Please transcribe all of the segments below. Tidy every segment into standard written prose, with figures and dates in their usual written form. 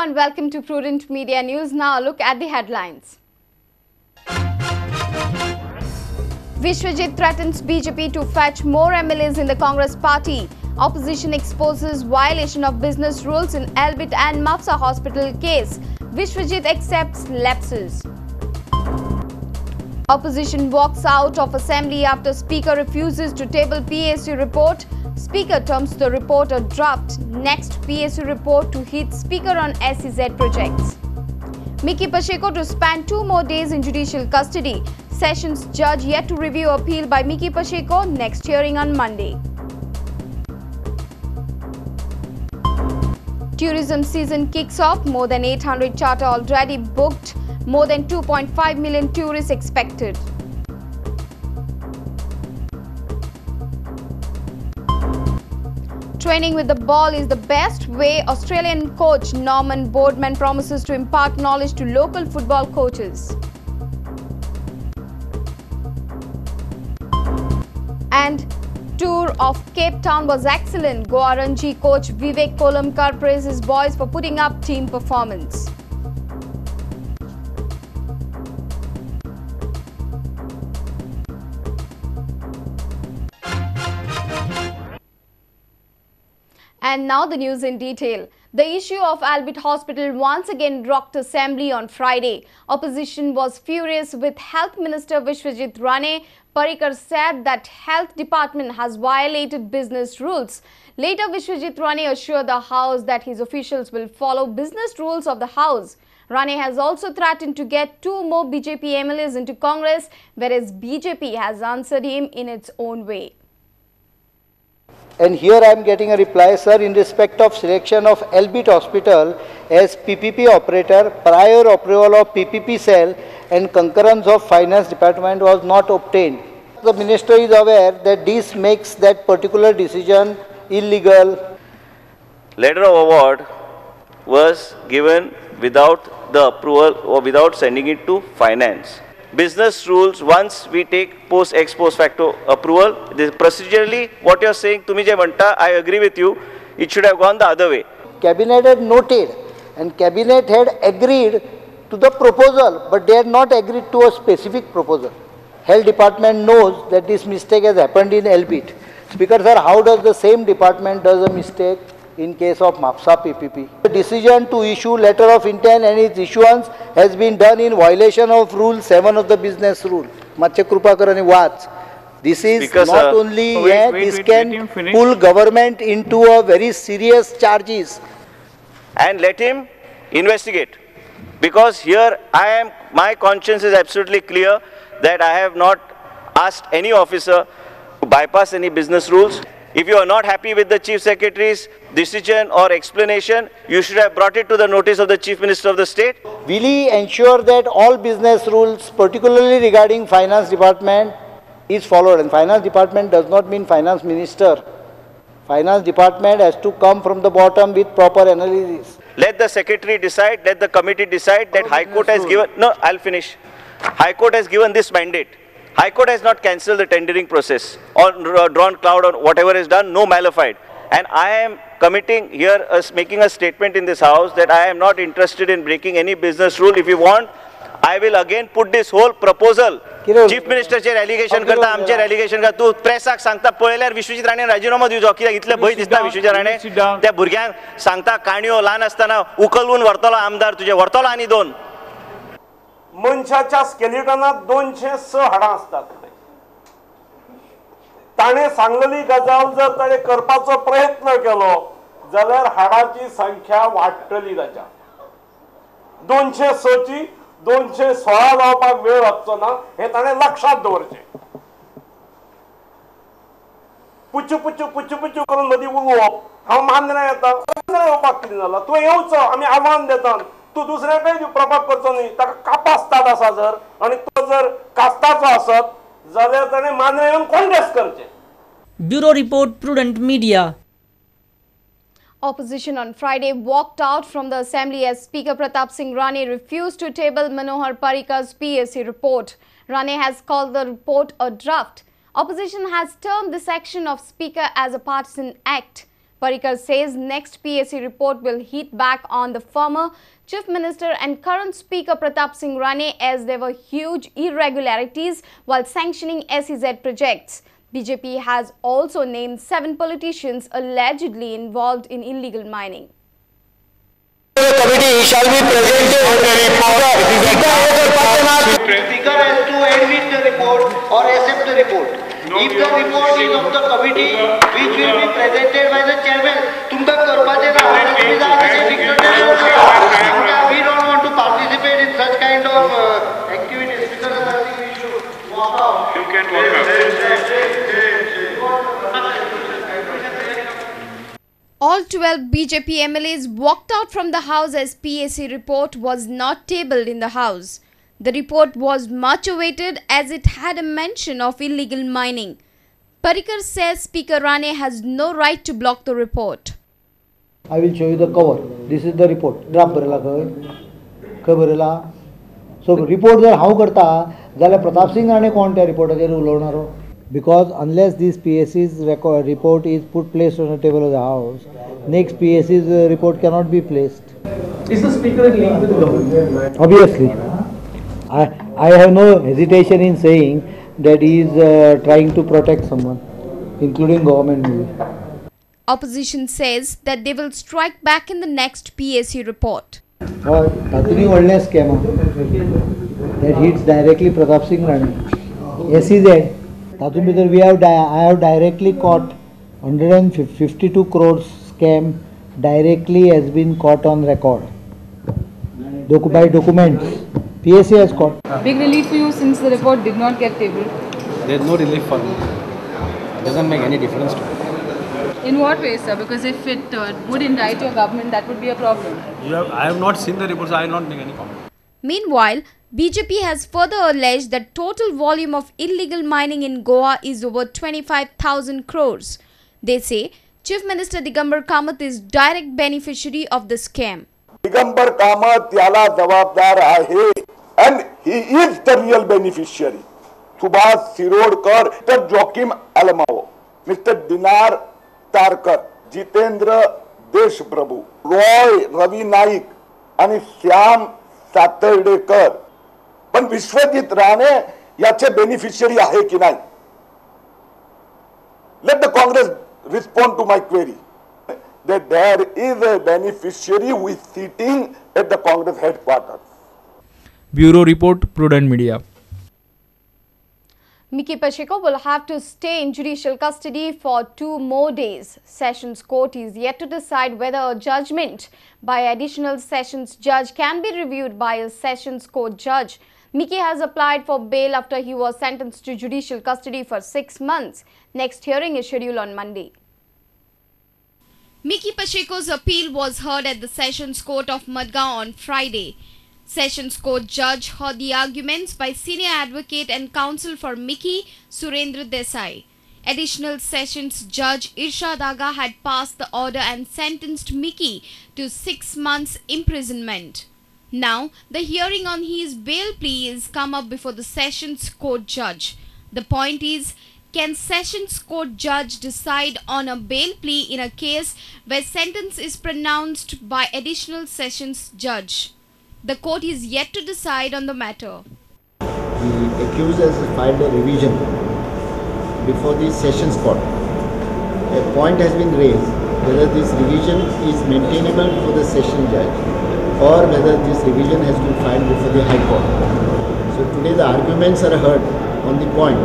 and welcome to Prudent Media News. Now look at the headlines. Vishwajit threatens BJP to fetch more MLAs in the Congress party. Opposition exposes violation of business rules in Elbit and Mafsa hospital case. Vishwajit accepts lapses. Opposition walks out of assembly after Speaker refuses to table PSU report. Speaker terms the report a draft. Next PSU report to hit Speaker on SEZ projects. Miki Pacheco to spend 2 more days in judicial custody. Sessions judge yet to review appeal by Miki Pacheco. Next hearing on Monday. Tourism season kicks off. More than 800 charter already booked. More than 2.5 million tourists expected. Training with the ball is the best way. Australian coach Norman Boardman promises to impart knowledge to local football coaches. And tour of Cape Town was excellent. Goa Ranji coach Vivek Kolamkar praises boys for putting up team performance. And now the news in detail. The issue of Elbit Hospital once again rocked Assembly on Friday. Opposition was furious with Health Minister Vishwajit Rane. Parrikar said that Health Department has violated business rules. Later, Vishwajit Rane assured the House that his officials will follow business rules of the House. Rane has also threatened to get 2 more BJP MLAs into Congress, whereas BJP has answered him in its own way. And here I am getting a reply, sir, in respect of selection of Elbit Hospital as PPP operator, prior approval of PPP cell and concurrence of Finance Department was not obtained. The Minister is aware that this makes that particular decision illegal. Letter of award was given without the approval or without sending it to Finance. Business rules, once we take ex post facto approval, this procedurally, what you are saying, Tumi je manta, I agree with you, it should have gone the other way. Cabinet had noted and Cabinet had agreed to the proposal, but they had not agreed to a specific proposal. Health Department knows that this mistake has happened in Elbit. Speaker sir, how does the same department does a mistake in case of MAPSA PPP? The decision to issue letter of intent and its issuance has been done in violation of Rule 7 of the business rule. Matche krupa karani watch. This is because, not only, this can pull government into a very serious charges. And let him investigate. Because here my conscience is absolutely clear that I have not asked any officer to bypass any business rules. If you are not happy with the Chief Secretary's decision or explanation, you should have brought it to the notice of the Chief Minister of the State. Will he ensure that all business rules, particularly regarding Finance Department, is followed? And Finance Department does not mean Finance Minister. Finance Department has to come from the bottom with proper analysis. Let the Secretary decide, let the committee decide that High Court has given... No, I'll finish. High Court has given this mandate. High Court has not cancelled the tendering process or drawn cloud or whatever is done, no malified. And I am committing here, making a statement in this House that I am not interested in breaking any business rule. If you want, I will again put this whole proposal. Chief Minister चे allegation करता, आमचे allegation का तू प्रेसाक सांगता पळयल्यार विश्वजीत राणे राजीनामा दिवचो कित्याक इतले भंय दिसता विश्वजीत राणे त्या भुरग्यांक सांगता काणयो ल्हान आसतना उखलवून व्हरतलो आमदार तुजे व्हरतलो आनी 2 मनशाच्या स्केलेटनात 206 हाडां असतात. ताणे सांगलेली गजाल जर ताणे करपाचो प्रयत्न केलो जाल्यार हाडाची संख्या वाडटली ताच्या 206 ची 216 जावपाक वेळ लागचो ना हे ताणे लक्षात दवरचे. पुच्चू पुच्चू पुच्चू पुच्चू करून मदीं उलोवप हांव मान्य येता येवपाक कितें जालां तुवें येवचो आमी आव्हान देता तू दुसऱ्याकय प्रभाव करचो न्ही ताका कापास्ताद आसा जर आनी तो जर कास्ताचो आसत जाल्यार ताणें मान्य येवन कॉन्टेस्ट करचें. Bureau Report, Prudent Media. Opposition on Friday walked out from the Assembly as Speaker Pratap Singh Rane refused to table Manohar Parrikar's PSC report. Rane has called the report a draft. Opposition has termed this action of Speaker as a partisan act. Parrikar says next PSC report will hit back on the former Chief Minister and current Speaker Pratap Singh Rane as there were huge irregularities while sanctioning SEZ projects. BJP has also named 7 politicians allegedly involved in illegal mining. The committee shall be presented Speaker has to admit the report or accept the report. If the report is of the committee which will be presented by the chairman, तुमका करवा देना. We don't want to participate in such kind of activities because I think we should walk out. You can walk out. All 12 BJP MLAs walked out from the house as PSC report was not tabled in the house. The report was much awaited as it had a mention of illegal mining. Parrikar says Speaker Rane has no right to block the report. I will show you the cover. This is the report. Draft barela khay. So report जर हांव करता जाल्यार प्रताप सिंग राणे कोण त्या रिपोर्टाचेर उलोवणारो? Because unless this PSC's report is placed on the table of the House, next PSC's report cannot be placed. Is the Speaker in league with the government? Obviously. I have no hesitation in saying that he is trying to protect someone, including government maybe. Opposition says that they will strike back in the next PSC report. Tatuni व्हडलें scam that hits directly Pratap Singh Rane. SEZ. तातूंत भितर I have directly caught 152 crores scam directly has been caught on record. By documents. PSC has caught. Big relief for you since the report did not get tabled. There is no relief for me. It doesn't make any difference to me. In what way, sir? Because if it would indict your government, that would be a problem. I have not seen the report, so I will not make any comment. Meanwhile, BJP has further alleged that total volume of illegal mining in Goa is over 25,000 crores. They say Chief Minister Digambar Kamath is direct beneficiary of the scam. Digambar Kamat याला जबाबदार आहे and he is the real beneficiary. Subhash Shirodkar, Mr. Joaquim Almao, Mr. Dinar Tarkar, Jitendra Deshprabhu, Roy रवी नाईक आणि श्याम सातर्डेकर. पण विश्वजित राणे याचे beneficiary आहे की नाही? Let the Congress respond to my query. That there is a beneficiary who is sitting at the Congress headquarters. Bureau Report, Prudent Media. Miki Pacheco will have to stay in judicial custody for 2 more days. Sessions Court is yet to decide whether a judgment by additional Sessions Judge can be reviewed by a Sessions Court judge. Miki has applied for bail after he was sentenced to judicial custody for 6 months. Next hearing is scheduled on Monday. Miki Pacheco's appeal was heard at the Sessions Court of Madgaon on Friday. Sessions Court judge heard the arguments by senior advocate and counsel for Miki, Surendra Desai. Additional Sessions Judge Irshad Aga had passed the order and sentenced Miki to 6 months imprisonment. Now, the hearing on his bail plea is come up before the Sessions Court judge. The point is, can Sessions Court judge decide on a bail plea in a case where sentence is pronounced by additional Sessions judge? The court is yet to decide on the matter. The accused has filed a revision before the Sessions Court. A point has been raised whether this revision is maintainable for the Session Judge or whether this revision has been filed before the High Court. So today the arguments are heard on the point,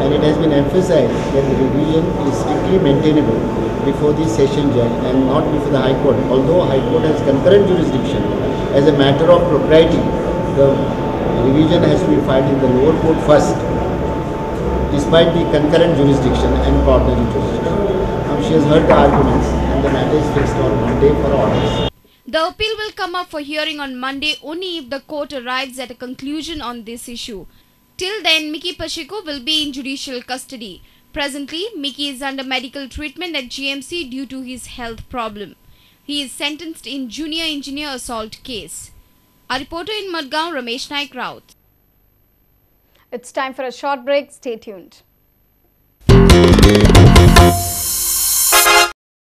and it has been emphasized that the revision is strictly maintainable before the Session Judge and not before the High Court. Although High Court has concurrent jurisdiction, as a matter of propriety, the revision has to be filed in the lower court first, despite the concurrent jurisdiction and coordinary jurisdiction. Now she has heard the arguments and the matter is fixed on Monday for orders. The appeal will come up for hearing on Monday only if the court arrives at a conclusion on this issue. Till then, Miki Pacheco will be in judicial custody. Presently, Miki is under medical treatment at GMC due to his health problem. He is sentenced in junior engineer assault case. A reporter in Madgaon, Ramesh Naik Raut. It's time for a short break. Stay tuned.